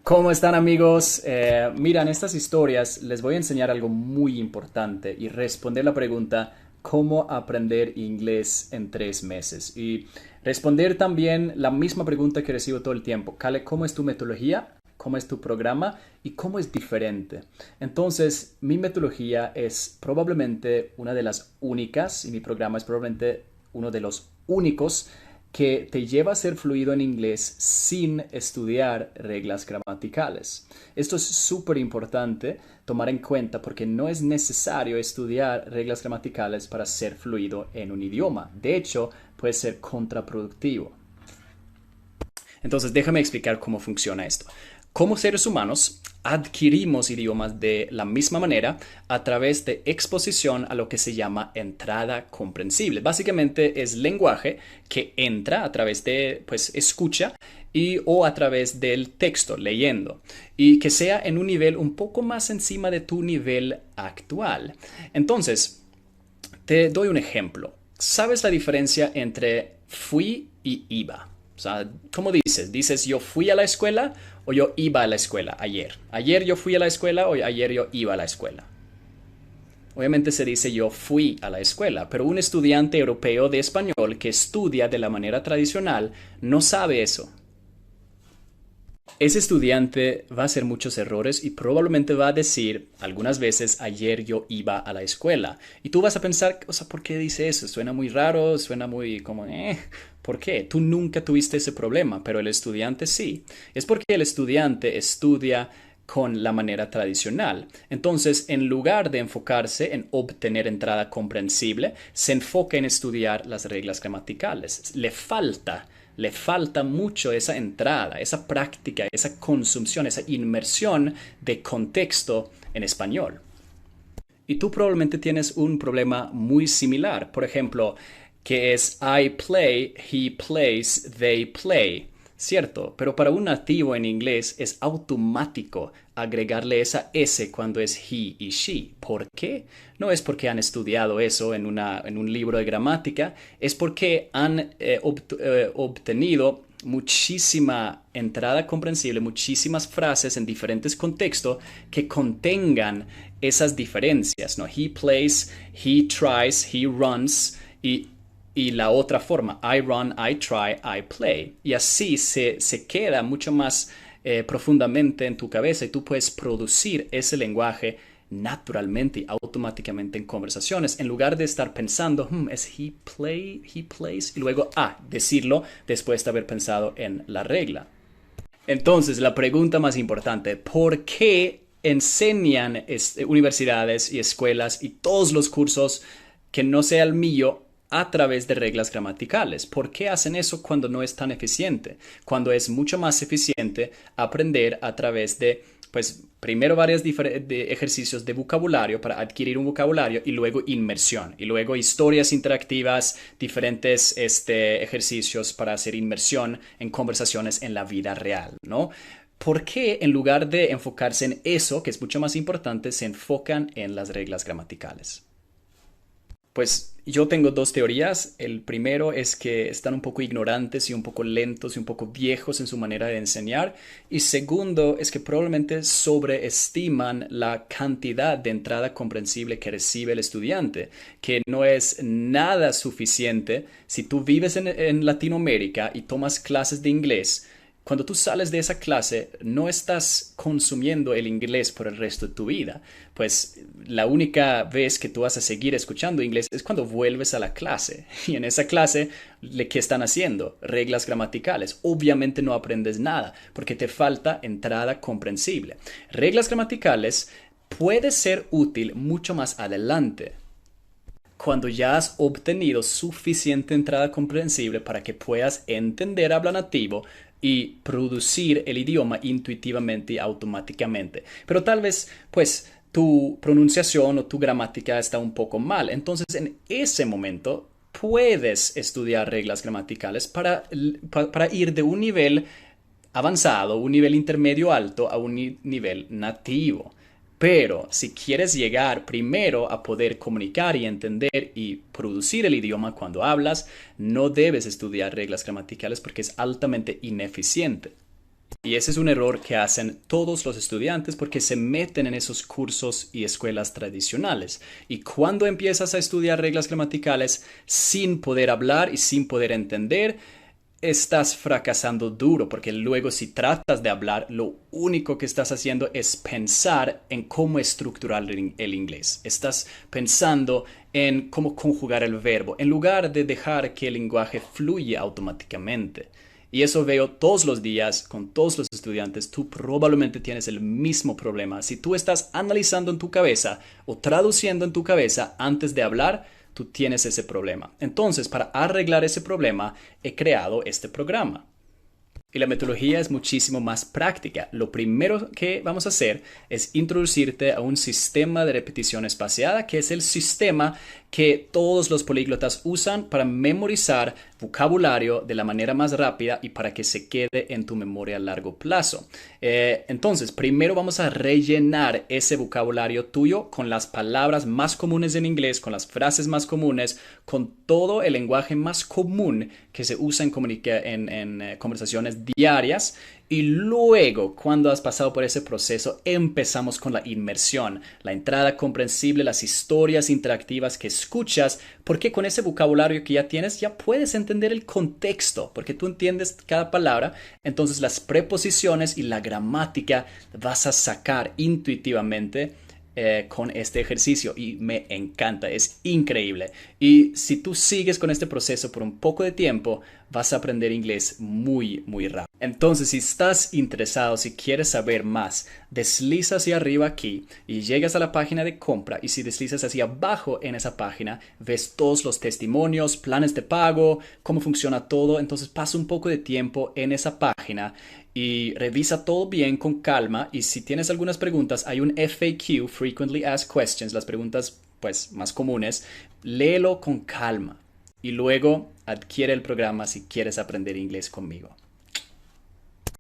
¿Cómo están amigos? Mira, en estas historias les voy a enseñar algo muy importante y responder la pregunta ¿cómo aprender inglés en 3 meses? Y responder también la misma pregunta que recibo todo el tiempo. Kale, ¿cómo es tu metodología? ¿Cómo es tu programa? ¿Y cómo es diferente? Entonces, mi metodología es probablemente una de las únicas y mi programa es probablemente uno de los únicos que te lleva a ser fluido en inglés sin estudiar reglas gramaticales. Esto es súper importante tomar en cuenta porque no es necesario estudiar reglas gramaticales para ser fluido en un idioma. De hecho, puede ser contraproductivo. Entonces, déjame explicar cómo funciona esto. Como seres humanos, adquirimos idiomas de la misma manera a través de exposición a lo que se llama entrada comprensible. Básicamente es lenguaje que entra a través de, pues, escucha y o a través del texto, leyendo, y que sea en un nivel un poco más encima de tu nivel actual. Entonces, te doy un ejemplo. ¿Sabes la diferencia entre fui y iba? O sea, ¿cómo dices? ¿Dices yo fui a la escuela o yo iba a la escuela ayer? ¿Ayer yo fui a la escuela o ayer yo iba a la escuela? Obviamente se dice yo fui a la escuela, pero un estudiante europeo de español que estudia de la manera tradicional no sabe eso. Ese estudiante va a hacer muchos errores y probablemente va a decir algunas veces ayer yo iba a la escuela. Y tú vas a pensar, o sea, ¿por qué dice eso? Suena muy raro, suena muy como, ¿por qué? Tú nunca tuviste ese problema, pero el estudiante sí. Es porque el estudiante estudia con la manera tradicional. Entonces, en lugar de enfocarse en obtener entrada comprensible, se enfoca en estudiar las reglas gramaticales. Le falta mucho esa entrada, esa práctica, esa consumción, esa inmersión de contexto en español. Y tú probablemente tienes un problema muy similar, por ejemplo, que es I play, he plays, they play. Cierto, pero para un nativo en inglés es automático agregarle esa S cuando es he y she. ¿Por qué? No es porque han estudiado eso en un libro de gramática, es porque han obtenido muchísima entrada comprensible, muchísimas frases en diferentes contextos que contengan esas diferencias, ¿no? He plays, he tries, he runs y la otra forma, I run, I try, I play. Y así se queda mucho más profundamente en tu cabeza y tú puedes producir ese lenguaje naturalmente y automáticamente en conversaciones en lugar de estar pensando es he plays y luego decirlo después de haber pensado en la regla. Entonces la pregunta más importante, ¿por qué enseñan universidades y escuelas y todos los cursos que no sea el mío a través de reglas gramaticales? ¿Por qué hacen eso cuando no es tan eficiente? Cuando es mucho más eficiente aprender a través de, pues, primero varios de ejercicios de vocabulario para adquirir un vocabulario y luego inmersión y luego historias interactivas, diferentes ejercicios para hacer inmersión en conversaciones en la vida real, ¿no? ¿Por qué en lugar de enfocarse en eso, que es mucho más importante, se enfocan en las reglas gramaticales? Pues yo tengo dos teorías. El primero es que están un poco ignorantes y un poco lentos y un poco viejos en su manera de enseñar. Y segundo es que probablemente sobreestiman la cantidad de entrada comprensible que recibe el estudiante, que no es nada suficiente si tú vives en Latinoamérica y tomas clases de inglés. Cuando tú sales de esa clase, no estás consumiendo el inglés por el resto de tu vida. Pues la única vez que tú vas a seguir escuchando inglés es cuando vuelves a la clase. Y en esa clase, ¿qué están haciendo? Reglas gramaticales. Obviamente no aprendes nada porque te falta entrada comprensible. Reglas gramaticales puede ser útil mucho más adelante cuando ya has obtenido suficiente entrada comprensible para que puedas entender habla nativo y producir el idioma intuitivamente y automáticamente. Pero tal vez, pues, tu pronunciación o tu gramática está un poco mal. Entonces, en ese momento, puedes estudiar reglas gramaticales para ir de un nivel avanzado, un nivel intermedio alto a un nivel nativo. Pero si quieres llegar primero a poder comunicar y entender y producir el idioma cuando hablas, no debes estudiar reglas gramaticales porque es altamente ineficiente. Y ese es un error que hacen todos los estudiantes porque se meten en esos cursos y escuelas tradicionales. Y cuando empiezas a estudiar reglas gramaticales sin poder hablar y sin poder entender, estás fracasando duro porque luego si tratas de hablar, lo único que estás haciendo es pensar en cómo estructurar el inglés. Estás pensando en cómo conjugar el verbo en lugar de dejar que el lenguaje fluya automáticamente. Y eso veo todos los días con todos los estudiantes. Tú probablemente tienes el mismo problema. Si tú estás analizando en tu cabeza o traduciendo en tu cabeza antes de hablar, tú tienes ese problema. Entonces, para arreglar ese problema, he creado este programa. Y la metodología es muchísimo más práctica. Lo primero que vamos a hacer es introducirte a un sistema de repetición espaciada, que es el sistema que todos los políglotas usan para memorizar vocabulario de la manera más rápida y para que se quede en tu memoria a largo plazo. Entonces, primero vamos a rellenar ese vocabulario tuyo con las palabras más comunes en inglés, con las frases más comunes, con todo el lenguaje más común que se usa en conversaciones diarias. Y luego, cuando has pasado por ese proceso, empezamos con la inmersión, la entrada comprensible, las historias interactivas que escuchas, porque con ese vocabulario que ya tienes, ya puedes entender el contexto, porque tú entiendes cada palabra, entonces las preposiciones y la gramática vas a sacar intuitivamente con este ejercicio y me encanta, es increíble. Y si tú sigues con este proceso por un poco de tiempo, vas a aprender inglés muy, muy rápido. Entonces, si estás interesado, si quieres saber más, desliza hacia arriba aquí y llegas a la página de compra. Y si deslizas hacia abajo en esa página, ves todos los testimonios, planes de pago, cómo funciona todo. Entonces, pasa un poco de tiempo en esa página y revisa todo bien con calma. Y si tienes algunas preguntas, hay un FAQ, Frequently Asked Questions, las preguntas pues más comunes. Léelo con calma y luego adquiere el programa si quieres aprender inglés conmigo.